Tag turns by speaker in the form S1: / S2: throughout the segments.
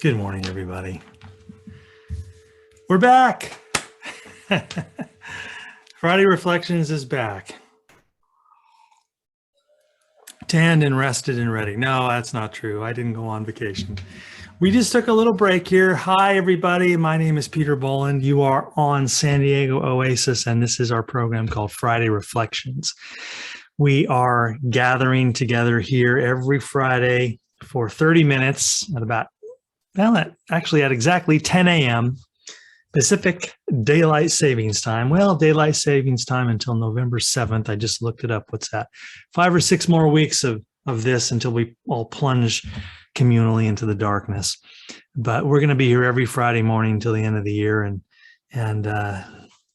S1: Good morning, everybody. We're back. Friday Reflections is back. Tanned and rested and ready. No, that's not true. I didn't go on vacation. We just took a little break here. Hi, everybody. My name is Peter Bolland. You are on San Diego Oasis, and this is our program called Friday Reflections. We are gathering together here every Friday for 30 minutes at exactly 10 a.m. Pacific Daylight Savings Time. Well, Daylight Savings Time until November 7th. I just looked it up. What's that? 5 or 6 more weeks of this until we all plunge communally into the darkness. But we're going to be here every Friday morning until the end of the year and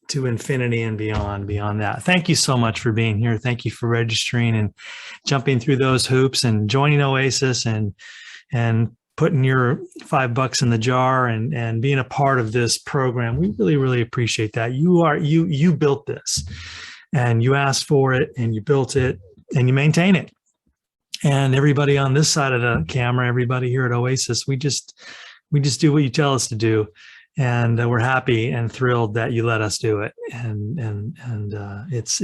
S1: to infinity and beyond that. Thank you so much for being here. Thank you for registering and jumping through those hoops and joining Oasis and putting your $5 in the jar and being a part of this program. We really, really appreciate that. You built this, and you asked for it, and you built it, and you maintain it. And everybody on this side of the camera, everybody here at Oasis, we just do what you tell us to do, and we're happy and thrilled that you let us do it. And it's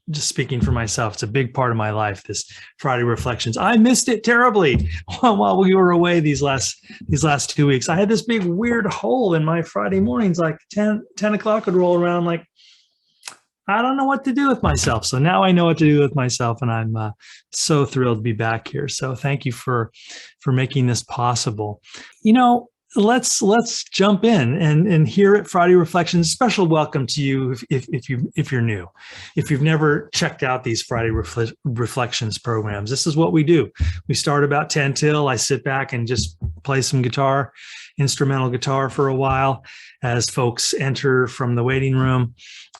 S1: just speaking for myself, it's a big part of my life, this Friday Reflections. I missed it terribly while we were away these last 2 weeks. I had this big weird hole in my Friday mornings, like 10 o'clock would roll around, like, I don't know what to do with myself. So now I know what to do with myself, and I'm so thrilled to be back here. So thank you for making this possible. Let's jump in and here at Friday Reflections. Special welcome to you if you're new. If you've never checked out these Friday Reflections programs, this is what we do. We start about 10 till. I sit back and just play some instrumental guitar for a while as folks enter from the waiting room.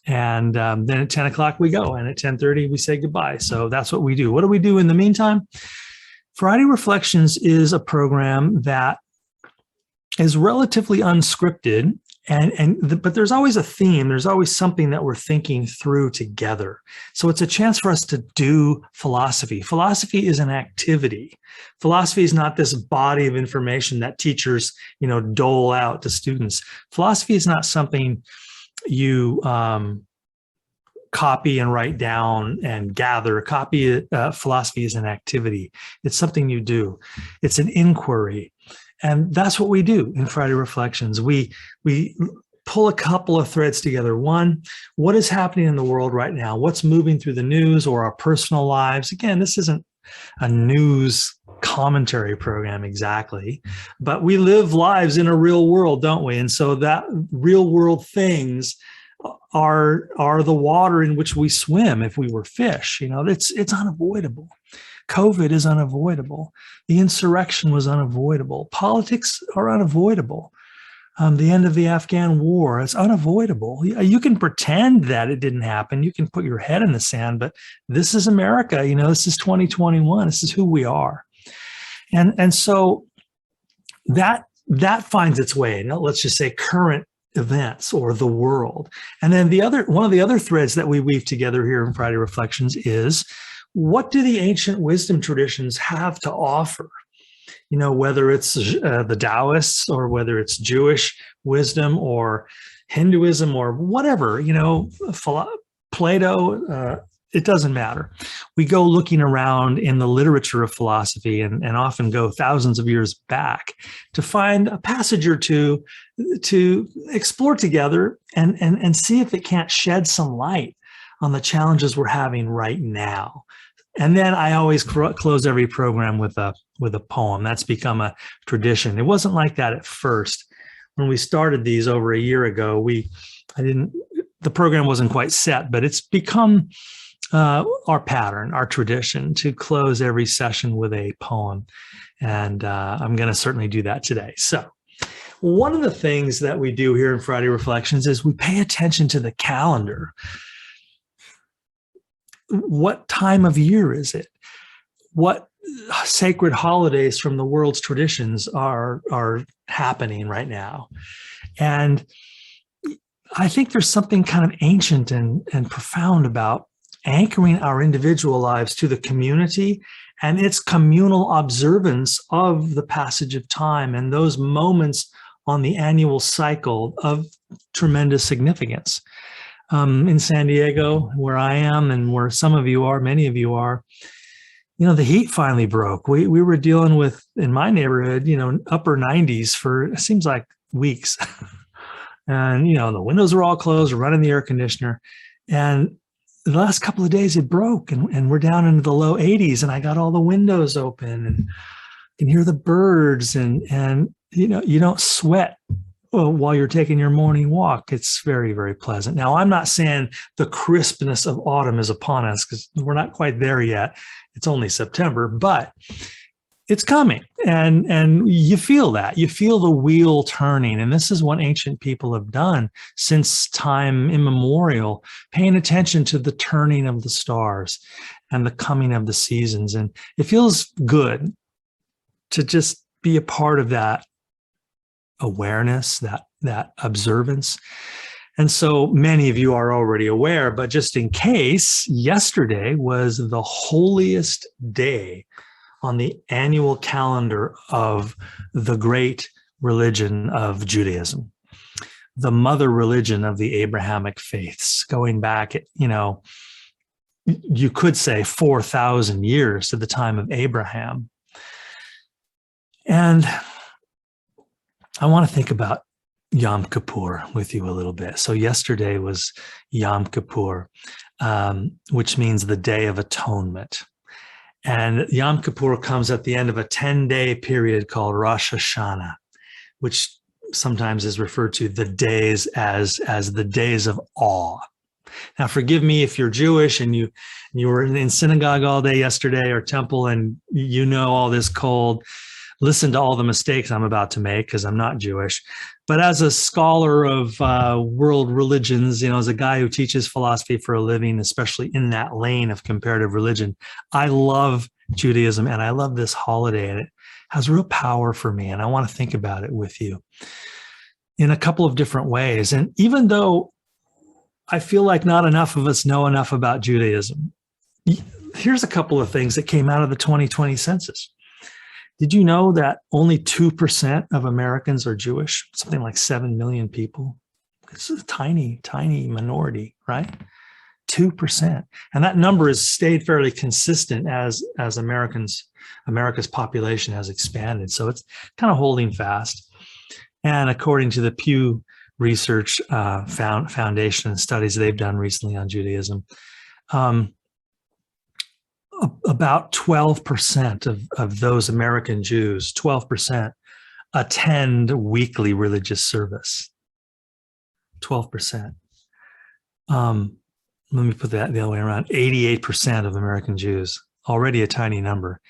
S1: And then at 10 o'clock we go, and at 10:30 we say goodbye. So that's what we do. What do we do in the meantime? Friday Reflections is a program that is relatively unscripted, but there's always a theme. There's always something that we're thinking through together. So it's a chance for us to do philosophy. Philosophy is an activity. Philosophy is not this body of information that teachers, dole out to students. Philosophy is not something you copy and write down and gather. Philosophy is an activity. It's something you do. It's an inquiry. And that's what we do in Friday Reflections. We pull a couple of threads together. One, what is happening in the world right now? What's moving through the news or our personal lives? Again, this isn't a news commentary program exactly, but we live lives in a real world, don't we? And so that real world things are the water in which we swim if we were fish. It's unavoidable. COVID is unavoidable. The insurrection was unavoidable. Politics are unavoidable. The end of the Afghan war, it's unavoidable. You can pretend that it didn't happen. You can put your head in the sand, but this is America. This is 2021. This is who we are. And so that finds its way. Now, let's just say current events or the world. And then one of the other threads that we weave together here in Friday Reflections is, what do the ancient wisdom traditions have to offer? Whether it's the Taoists or whether it's Jewish wisdom or Hinduism or whatever, Plato, it doesn't matter. We go looking around in the literature of philosophy and often go thousands of years back to find a passage or two to explore together and see if it can't shed some light on the challenges we're having right now. And then I always close every program with a poem. That's become a tradition. It wasn't like that at first. When we started these over a year ago, the program wasn't quite set, but it's become our pattern, our tradition to close every session with a poem. And I'm going to certainly do that today. So one of the things that we do here in Friday Reflections is we pay attention to the calendar. What time of year is it? What sacred holidays from the world's traditions are happening right now? And I think there's something kind of ancient and profound about anchoring our individual lives to the community and its communal observance of the passage of time and those moments on the annual cycle of tremendous significance. In San Diego, where I am and where some of you are, many of you are, the heat finally broke. We were dealing with, in my neighborhood, upper 90s for, it seems like, weeks. And, the windows were all closed, we're running the air conditioner. And the last couple of days it broke and we're down into the low 80s, and I got all the windows open and can hear the birds and you don't sweat while you're taking your morning walk. It's very, very pleasant. Now, I'm not saying the crispness of autumn is upon us, because we're not quite there yet. It's only September, but it's coming. And you feel that. You feel the wheel turning. And this is what ancient people have done since time immemorial, paying attention to the turning of the stars and the coming of the seasons. And it feels good to just be a part of that awareness, that observance. And so many of you are already aware, but just in case, yesterday was the holiest day on the annual calendar of the great religion of Judaism, the mother religion of the Abrahamic faiths, going back, you could say 4,000 years to the time of Abraham. And I want to think about Yom Kippur with you a little bit. So yesterday was Yom Kippur, which means the Day of Atonement. And Yom Kippur comes at the end of a 10-day period called Rosh Hashanah, which sometimes is referred to the days as the days of awe. Now, forgive me if you're Jewish and you were in synagogue all day yesterday or temple, and all this cold. Listen to all the mistakes I'm about to make, because I'm not Jewish. But as a scholar of world religions, as a guy who teaches philosophy for a living, especially in that lane of comparative religion, I love Judaism and I love this holiday, and it has real power for me. And I want to think about it with you in a couple of different ways. And even though I feel like not enough of us know enough about Judaism, here's a couple of things that came out of the 2020 census. Did you know that only 2% of Americans are Jewish? Something like 7 million people. It's a tiny, tiny minority, right? 2%. And that number has stayed fairly consistent as America's population has expanded. So it's kind of holding fast. And according to the Pew Research Foundation and studies they've done recently on Judaism, about 12% of those American Jews, 12%, attend weekly religious service. 12%. Let me put that the other way around. 88% of American Jews, already a tiny number,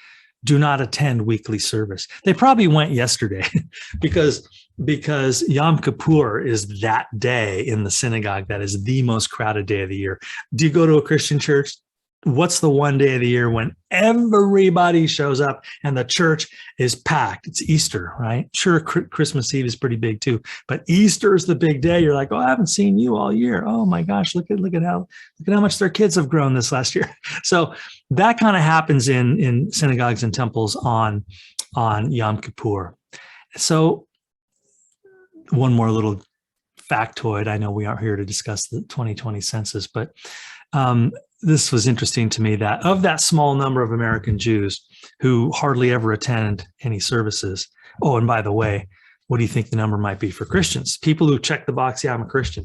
S1: do not attend weekly service. They probably went yesterday because Yom Kippur is that day in the synagogue that is the most crowded day of the year. Do you go to a Christian church? What's the one day of the year when everybody shows up and the church is packed? It's Easter, right? Sure, Christmas Eve is pretty big too, but Easter is the big day. You're like, oh, I haven't seen you all year. Oh my gosh, look at how much their kids have grown this last year. So that kind of happens in synagogues and temples on Yom Kippur. So one more little factoid. I know we aren't here to discuss the 2020 census, but this was interesting to me that of that small number of American Jews who hardly ever attend any services. Oh, and by the way, what do you think the number might be for Christians? People who check the box, yeah, I'm a Christian.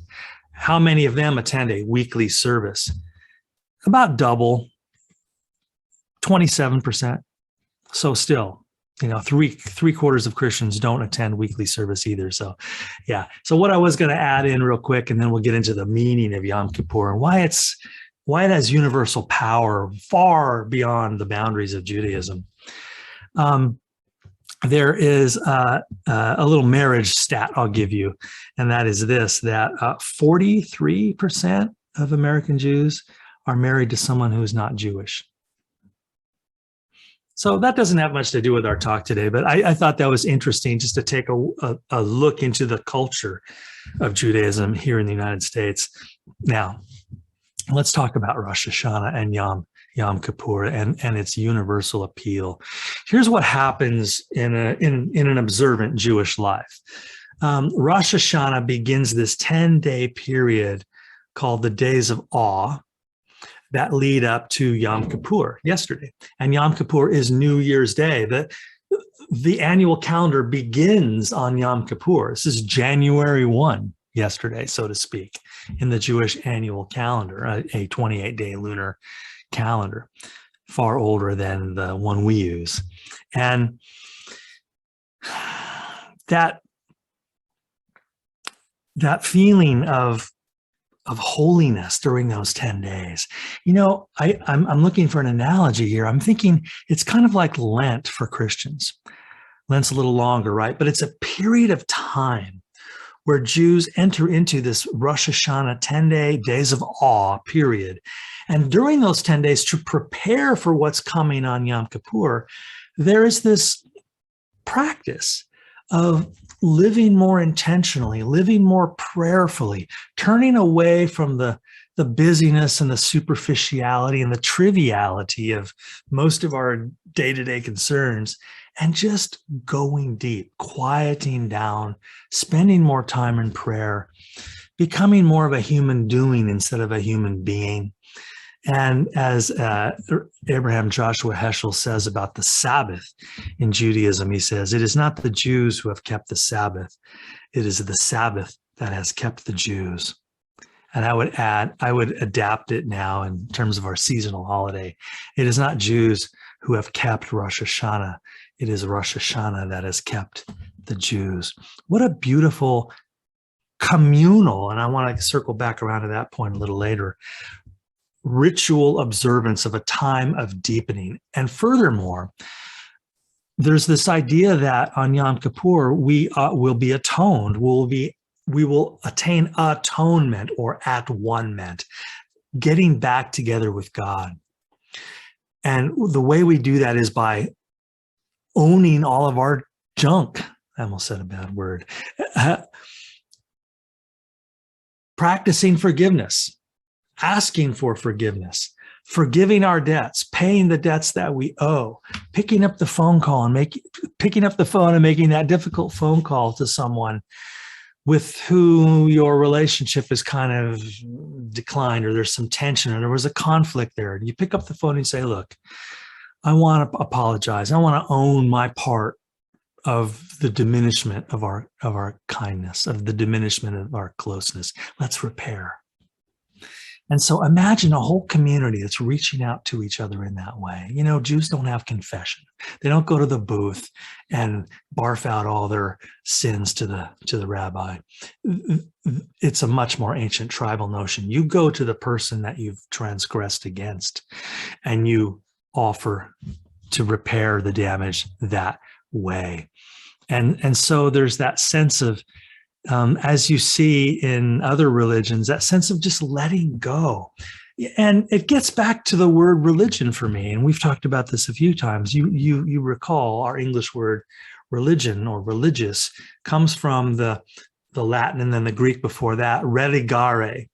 S1: How many of them attend a weekly service? About double, 27%. So still, three quarters of Christians don't attend weekly service either. So yeah. So what I was going to add in real quick, and then we'll get into the meaning of Yom Kippur and why it has universal power far beyond the boundaries of Judaism. There is a little marriage stat I'll give you, and that is this, that 43% of American Jews are married to someone who is not Jewish. So that doesn't have much to do with our talk today, but I thought that was interesting just to take a look into the culture of Judaism here in the United States. Now, let's talk about Rosh Hashanah and Yom Yom Kippur and its universal appeal. Here's what happens in an observant Jewish life. Rosh Hashanah begins this 10-day period called the Days of Awe that lead up to Yom Kippur yesterday. And Yom Kippur is New Year's Day. The annual calendar begins on Yom Kippur. This is January 1, yesterday, so to speak, in the Jewish annual calendar, a 28-day lunar calendar, far older than the one we use. And that feeling of holiness during those 10 days. I'm looking for an analogy here. I'm thinking it's kind of like Lent for Christians. Lent's a little longer, right? But it's a period of time where Jews enter into this Rosh Hashanah 10-day days of awe period. And during those 10 days, to prepare for what's coming on Yom Kippur, there is this practice of living more intentionally, living more prayerfully, turning away from the busyness and the superficiality and the triviality of most of our day-to-day concerns, and just going deep, quieting down, spending more time in prayer, becoming more of a human doing instead of a human being. And as Abraham Joshua Heschel says about the Sabbath in Judaism, he says, it is not the Jews who have kept the Sabbath. It is the Sabbath that has kept the Jews. And I would adapt it now in terms of our seasonal holiday. It is not Jews who have kept Rosh Hashanah. It is Rosh Hashanah that has kept the Jews. What a beautiful communal, and I want to circle back around to that point a little later, ritual observance of a time of deepening. And furthermore, there's this idea that on Yom Kippur, we will be atoned. We will attain atonement or at one-ment, getting back together with God. And the way we do that is by owning all of our junk. I almost said a bad word. Practicing forgiveness, asking for forgiveness, forgiving our debts, paying the debts that we owe, picking up the phone and making that difficult phone call to someone with who your relationship is kind of declined, or there's some tension, or there was a conflict there. You pick up the phone and say, look, I want to apologize. I want to own my part of the diminishment of our kindness, of the diminishment of our closeness. Let's repair. And so imagine a whole community that's reaching out to each other in that way. Jews don't have confession. They don't go to the booth and barf out all their sins to the rabbi. It's a much more ancient tribal notion. You go to the person that you've transgressed against, and you offer to repair the damage that way. And so there's that sense of, as you see in other religions, that sense of just letting go. And it gets back to the word religion for me. And we've talked about this a few times. You recall our English word religion or religious comes from the Latin and then the Greek before that, religare,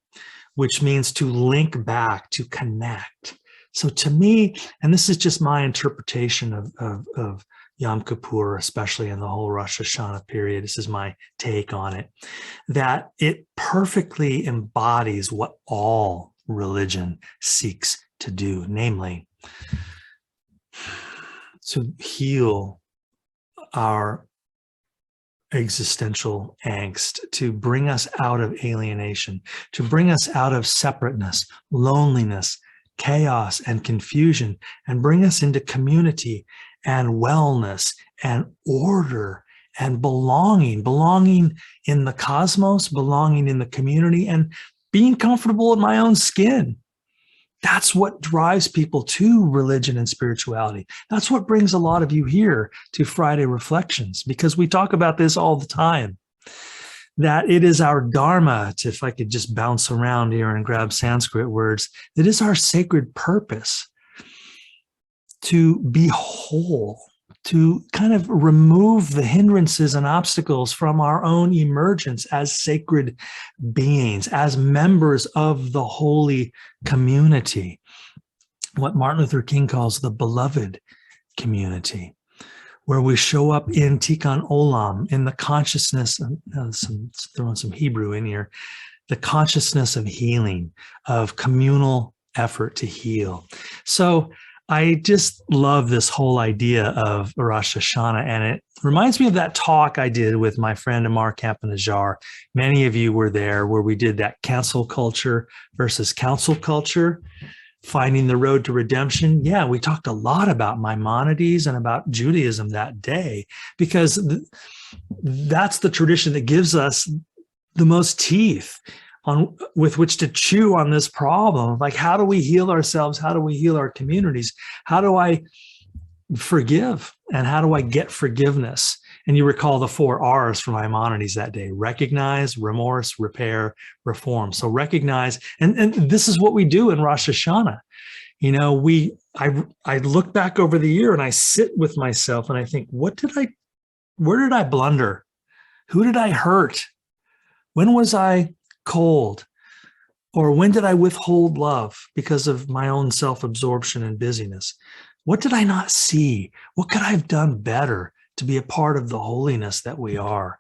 S1: which means to link back, to connect. So to me, and this is just my interpretation of Yom Kippur, especially in the whole Rosh Hashanah period, this is my take on it, that it perfectly embodies what all religion seeks to do, namely to heal our existential angst, to bring us out of alienation, to bring us out of separateness, loneliness, chaos, and confusion, and bring us into community and wellness and order and belonging in the cosmos, belonging in the community, and being comfortable in my own skin. That's what drives people to religion and spirituality. That's what brings a lot of you here to Friday Reflections, because we talk about this all the time, that it is our dharma, if I could just bounce around here and grab Sanskrit words, it is our sacred purpose to be whole, to kind of remove the hindrances and obstacles from our own emergence as sacred beings, as members of the holy community. what Martin Luther King calls the beloved community, where we show up in Tikkun Olam, in the consciousness, throwing some Hebrew in here, the consciousness of healing, of communal effort to heal. So I just love this whole idea of Rosh Hashanah, and it reminds me of that talk I did with my friend Amar Campanajjar. Many of you were there, where we did that cancel culture versus council culture, finding the road to redemption. Yeah, we talked a lot about Maimonides and about Judaism that day, because that's the tradition that gives us the most teeth with which to chew on this problem. Like, how do we heal ourselves? How do we heal our communities? How do I forgive? And how do I get forgiveness? And you recall the 4 R's from Maimonides that day: recognize, remorse, repair, reform. So recognize, and this is what we do in Rosh Hashanah. You know, I look back over the year and I sit with myself and I think, where did I blunder? Who did I hurt? When was I cold? Or when did I withhold love because of my own self-absorption and busyness? What did I not see? What could I have done better to be a part of the holiness that we are?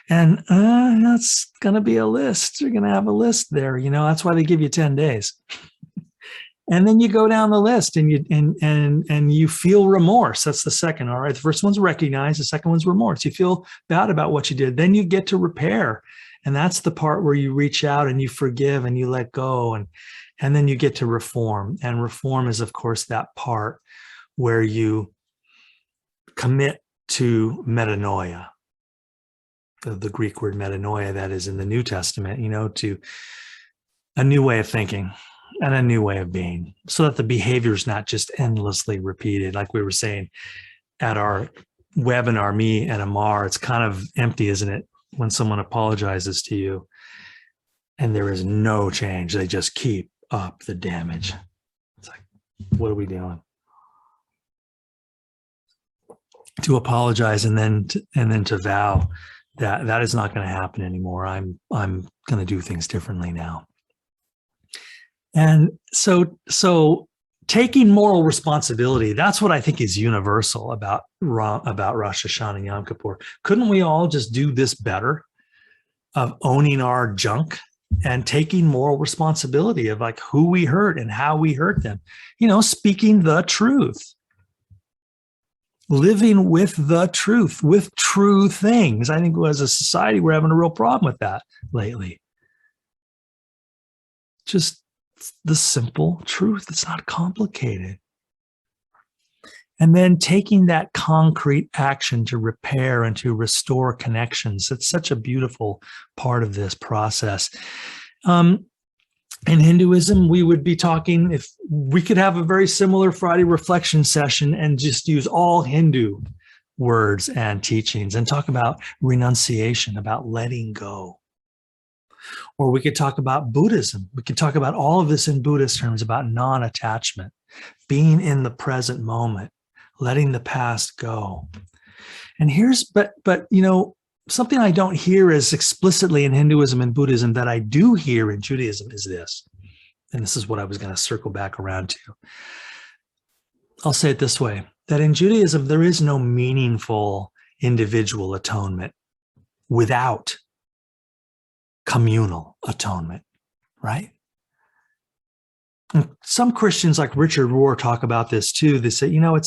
S1: And that's going to be a list. You're going to have a list there. You know, that's why they give you 10 days. And then you go down the list and you feel remorse. That's the second. All right. The first one's recognize. The second one's remorse. You feel bad about what you did. Then you get to repair. And that's the part where you reach out and you forgive and you let go. And then you get to reform. And reform is, of course, that part where you commit to metanoia, the Greek word metanoia that is in the New Testament, you know, to a new way of thinking and a new way of being, so that the behavior is not just endlessly repeated. Like we were saying at our webinar, me and Amar, it's kind of empty, isn't it? When someone apologizes to you and there is no change, they just keep up the damage. It's like, what are we doing? To apologize and then to vow that is not going to happen anymore. I'm going to do things differently now. And so taking moral responsibility, that's what I think is universal about Rosh Hashanah and Yom Kippur. Couldn't we all just do this better, of owning our junk and taking moral responsibility of like who we hurt and how we hurt them? You know, speaking the truth, living with the truth, with true things. I think as a society, we're having a real problem with that lately. Just the simple truth. It's not complicated. And then taking that concrete action to repair and to restore connections. It's such a beautiful part of this process. In Hinduism, we would be talking, if we could have a very similar Friday reflection session and just use all Hindu words and teachings and talk about renunciation, about letting go. Or we could talk about Buddhism. We could talk about all of this in Buddhist terms, about non-attachment, being in the present moment, letting the past go. And but you know, something I don't hear as explicitly in Hinduism and Buddhism that I do hear in Judaism is this. And this is what I was going to circle back around to. I'll say it this way, that in Judaism, there is no meaningful individual atonement without communal atonement, right? And some Christians like Richard Rohr talk about this too. They say, you know,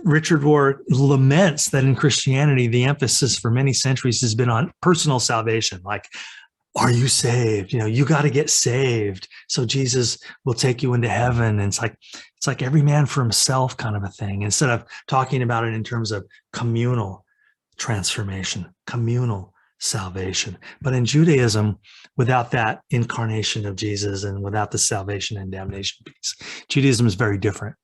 S1: Richard Rohr laments that in Christianity, the emphasis for many centuries has been on personal salvation. Like, are you saved? You know, you got to get saved so Jesus will take you into heaven. And it's like every man for himself kind of a thing, instead of talking about it in terms of communal transformation, communal salvation. But in Judaism, without that incarnation of Jesus and without the salvation and damnation piece, Judaism is very different.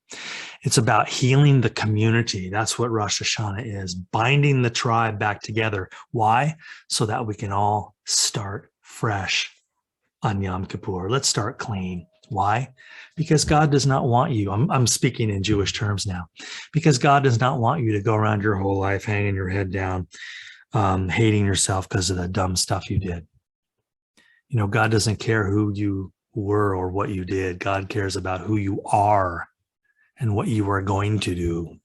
S1: It's about healing the community. That's what Rosh Hashanah is, binding the tribe back together. Why? So that we can all start fresh on Yom Kippur. Let's start clean. Why? Because God does not want you, I'm speaking in Jewish terms now, because God does not want you to go around your whole life hanging your head down, hating yourself because of the dumb stuff you did. You know, God doesn't care who you were or what you did. God cares about who you are and what you are going to do.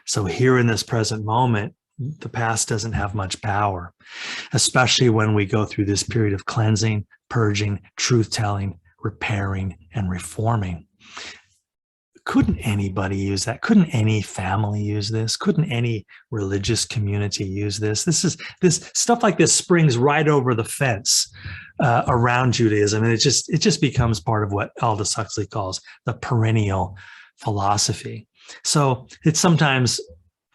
S1: So here in this present moment, the past doesn't have much power, especially when we go through this period of cleansing, purging, truth-telling, repairing, and reforming. Couldn't anybody use that? Couldn't any family use this? Couldn't any religious community use this? This stuff like this springs right over the fence around Judaism, and it just becomes part of what Aldous Huxley calls the perennial philosophy. So it's sometimes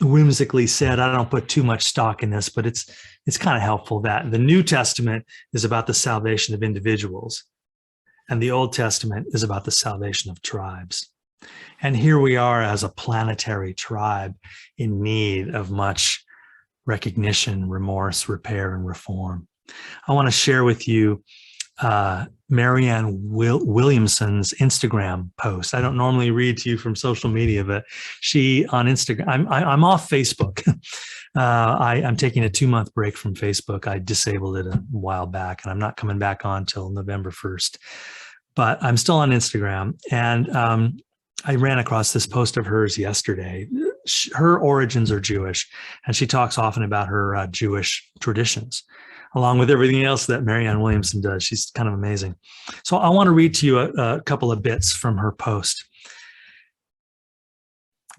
S1: whimsically said, I don't put too much stock in this, but it's kind of helpful that the New Testament is about the salvation of individuals, and the Old Testament is about the salvation of tribes. And here we are as a planetary tribe in need of much recognition, remorse, repair, and reform. I want to share with you Marianne Williamson's Instagram post. I don't normally read to you from social media, but she on Instagram, I'm off Facebook. I'm taking a 2-month break from Facebook. I disabled it a while back, and I'm not coming back on till November 1st, but I'm still on Instagram. And I ran across this post of hers yesterday. Her origins are Jewish, and she talks often about her Jewish traditions, along with everything else that Marianne Williamson does. She's kind of amazing. So I want to read to you a couple of bits from her post.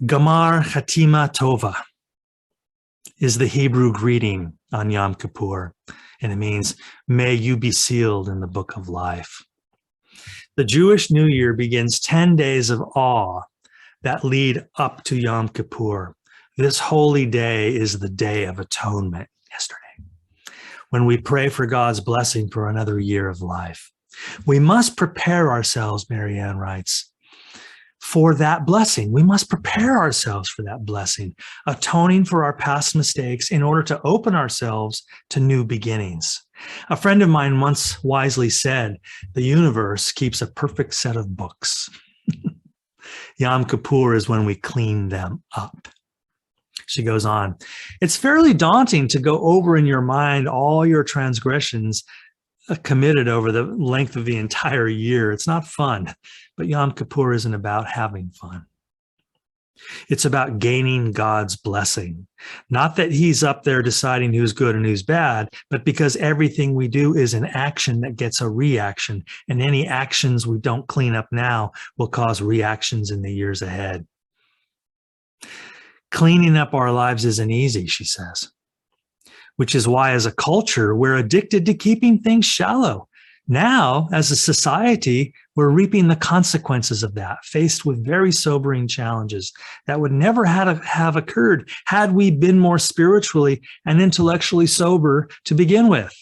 S1: Gamar Chatima Tova is the Hebrew greeting on Yom Kippur, and it means, may you be sealed in the book of life. The Jewish New Year begins 10 days of awe that lead up to Yom Kippur. This holy day is the Day of Atonement, yesterday, when we pray for God's blessing for another year of life. We must prepare ourselves, Marianne writes, for that blessing. We must prepare ourselves for that blessing, atoning for our past mistakes in order to open ourselves to new beginnings. A friend of mine once wisely said, the universe keeps a perfect set of books. Yom Kippur is when we clean them up. She goes on, it's fairly daunting to go over in your mind all your transgressions committed over the length of the entire year. It's not fun, but Yom Kippur isn't about having fun. It's about gaining God's blessing. Not that he's up there deciding who's good and who's bad, but because everything we do is an action that gets a reaction, and any actions we don't clean up now will cause reactions in the years ahead. Cleaning up our lives isn't easy, she says, which is why as a culture, we're addicted to keeping things shallow. Now, as a society, we're reaping the consequences of that, faced with very sobering challenges that would never have occurred had we been more spiritually and intellectually sober to begin with.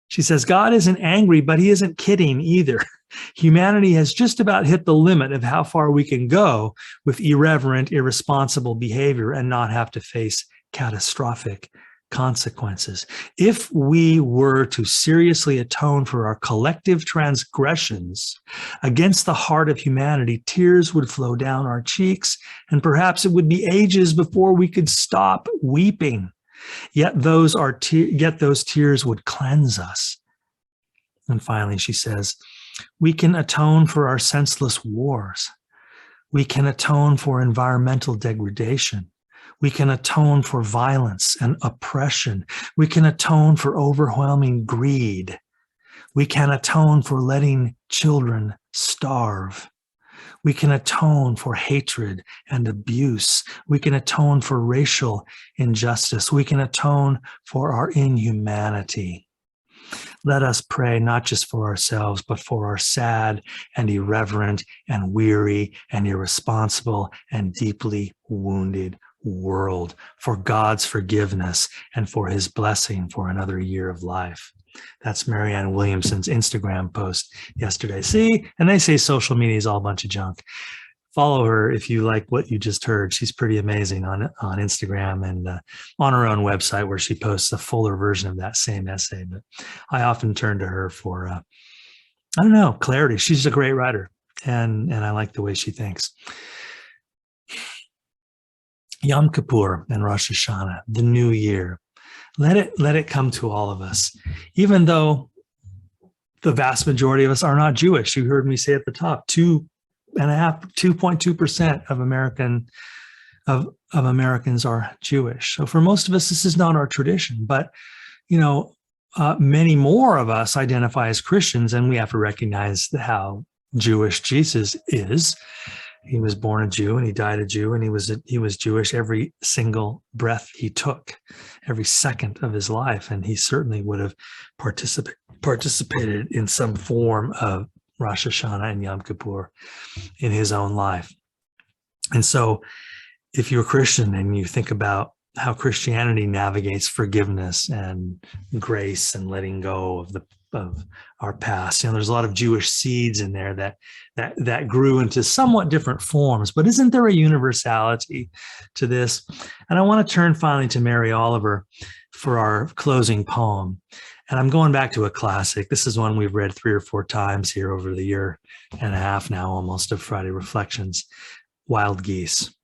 S1: She says, God isn't angry, but he isn't kidding either. Humanity has just about hit the limit of how far we can go with irreverent, irresponsible behavior and not have to face catastrophic consequences. If we were to seriously atone for our collective transgressions against the heart of humanity, tears would flow down our cheeks, and perhaps it would be ages before we could stop weeping. Yet those tears would cleanse us. And finally, she says, we can atone for our senseless wars. We can atone for environmental degradation. We can atone for violence and oppression. We can atone for overwhelming greed. We can atone for letting children starve. We can atone for hatred and abuse. We can atone for racial injustice. We can atone for our inhumanity. Let us pray not just for ourselves, but for our sad and irreverent and weary and irresponsible and deeply wounded world, for God's forgiveness and for his blessing for another year of life. That's Marianne Williamson's Instagram post yesterday. See, and they say social media is all a bunch of junk. Follow her if you like what you just heard. She's pretty amazing on Instagram and on her own website, where she posts a fuller version of that same essay. But I often turn to her for, I don't know, clarity. She's a great writer, and I like the way she thinks. Yom Kippur and Rosh Hashanah, the new year. Let it come to all of us, even though the vast majority of us are not Jewish. You heard me say at the top, 2.2% of Americans are Jewish. So for most of us, this is not our tradition. But many more of us identify as Christians, and we have to recognize how Jewish Jesus is. He was born a Jew and he died a Jew, and he was Jewish every single breath he took, every second of his life. And he certainly would have participated in some form of Rosh Hashanah and Yom Kippur in his own life. And so if you're a Christian and you think about how Christianity navigates forgiveness and grace and letting go of our past, there's a lot of Jewish seeds in there that grew into somewhat different forms, but isn't there a universality to this? And I want to turn finally to Mary Oliver for our closing poem. And I'm going back to a classic. This is one we've read 3 or 4 times here over the year and a half now, almost, of Friday Reflections, Wild Geese.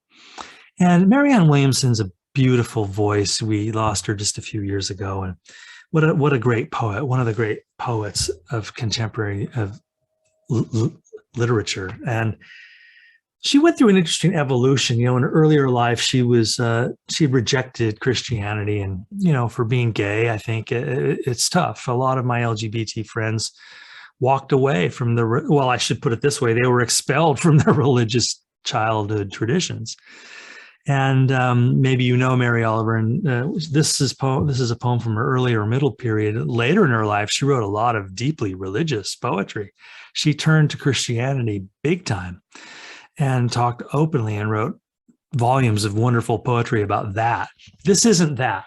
S1: And Marianne Williamson's a beautiful voice. We lost her just a few years ago. And what a great poet, one of the great poets of contemporary literature. And she went through an interesting evolution. In her earlier life, she rejected Christianity, and for being gay, I think it's tough. A lot of my LGBT friends walked away from I should put it this way: they were expelled from their religious childhood traditions. And maybe Mary Oliver, and this is a poem from her earlier middle period. Later in her life, she wrote a lot of deeply religious poetry. She turned to Christianity big time and talked openly and wrote volumes of wonderful poetry about that. This isn't that.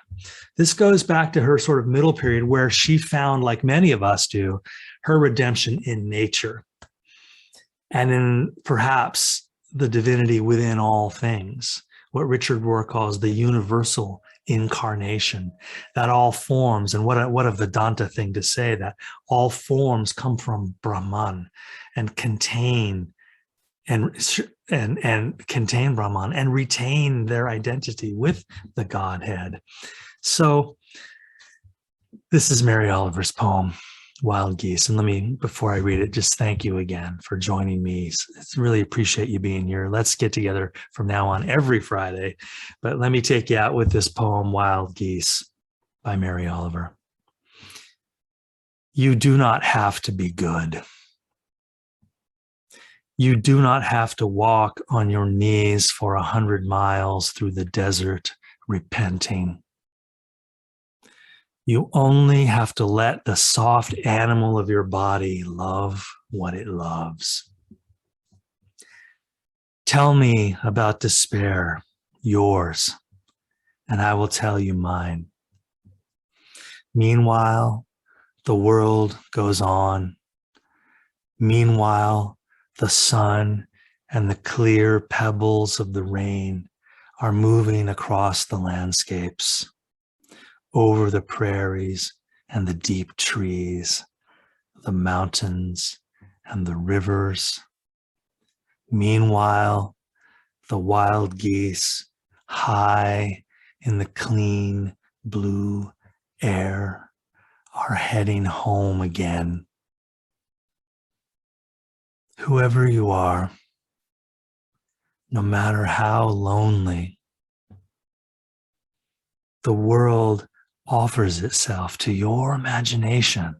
S1: This goes back to her sort of middle period, where she found, like many of us do, her redemption in nature and in perhaps the divinity within all things, what Richard Rohr calls the universal incarnation, that all forms, and what a Vedanta thing to say, that all forms come from Brahman and contain Brahman and retain their identity with the Godhead. So this is Mary Oliver's poem, Wild Geese. And let me, before I read it, just thank you again for joining me. I really appreciate you being here. Let's get together from now on every Friday. But let me take you out with this poem, Wild Geese, by Mary Oliver. You do not have to be good. You do not have to walk on your knees for 100 miles through the desert, repenting. You only have to let the soft animal of your body love what it loves. Tell me about despair, yours, and I will tell you mine. Meanwhile, the world goes on. Meanwhile, the sun and the clear pebbles of the rain are moving across the landscapes, over the prairies and the deep trees, the mountains and the rivers. Meanwhile, the wild geese, high in the clean blue air, are heading home again. Whoever you are, no matter how lonely, the world offers itself to your imagination,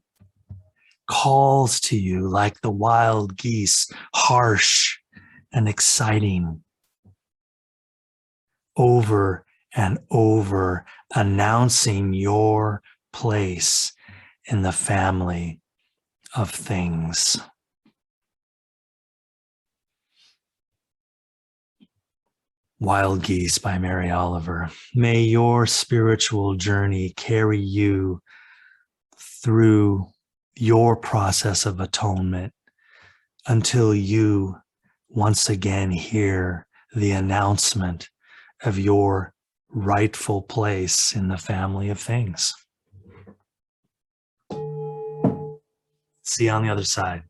S1: calls to you like the wild geese, harsh and exciting, over and over, announcing your place in the family of things. Wild Geese by Mary Oliver. May your spiritual journey carry you through your process of atonement until you once again hear the announcement of your rightful place in the family of things. See you on the other side.